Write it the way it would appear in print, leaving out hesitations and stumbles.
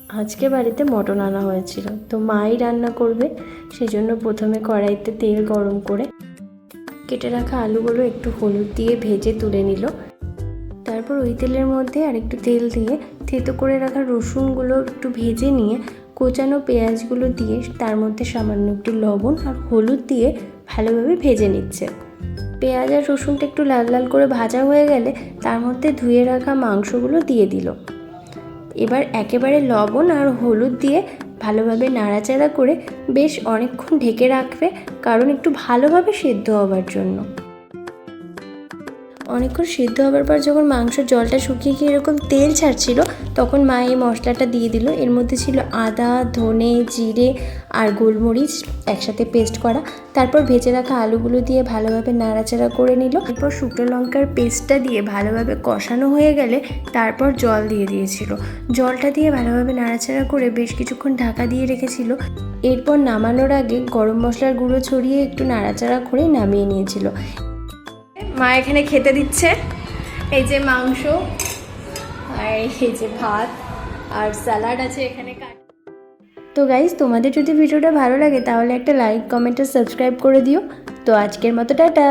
আজকে বাড়িতে মটন আনা হয়েছিল, তো মাই রান্না করবে। সেজন্য প্রথমে কড়াইতে তেল গরম করে কেটে রাখা আলুগুলো একটু হলুদ দিয়ে ভেজে তুলে নিল। তারপর ওই তেলের মধ্যে আরেকটু তেল দিয়ে থেতো করে রাখা রসুনগুলো একটু ভেজে নিয়ে কোচানো পেঁয়াজগুলো দিয়ে তার মধ্যে সামান্য একটু লবণ আর হলুদ দিয়ে ভালোভাবে ভেজে নিচ্ছে। পেঁয়াজ আর রসুনটা একটু লাল লাল করে ভাজা হয়ে গেলে তার মধ্যে ধুয়ে রাখা মাংসগুলো দিয়ে দিল। এবার একেবারে লবণ আর হলুদ দিয়ে ভালোভাবে নাড়াচাড়া করে বেশ অনেকক্ষণ ঢেকে রাখবে, কারণ একটু ভালোভাবে সেদ্ধ হবার জন্য। অনেকক্ষণ সিদ্ধ হবার পর যখন মাংসের জলটা শুকিয়ে গিয়ে এরকম তেল ছাড়ছিল, তখন মা এই মশলাটা দিয়ে দিল। এর মধ্যে ছিল আদা, ধনে, জিরে আর গোলমরিচ একসাথে পেস্ট করা। তারপর ভেজে রাখা আলুগুলো দিয়ে ভালোভাবে নাড়াচাড়া করে নিল। এরপর শুকনো লঙ্কার পেস্টটা দিয়ে ভালোভাবে কষানো হয়ে গেলে তারপর জল দিয়ে দিয়েছিল। জলটা দিয়ে ভালোভাবে নাড়াচাড়া করে বেশ কিছুক্ষণ ঢাকা দিয়ে রেখেছিল। এরপর নামানোর আগে গরম মশলার গুঁড়ো ছড়িয়ে একটু নাড়াচাড়া করে নামিয়ে নিয়েছিল। মা এখানে খেতে দিচ্ছে, এই যে মাংস আর এই যে ভাত আর স্যালাড আছে এখানে। তো গাইজ, তোমাদের যদি ভিডিওটা ভালো লাগে তাহলে একটা লাইক, কমেন্ট আর সাবস্ক্রাইব করে দিও। তো আজকের মতো টাটা।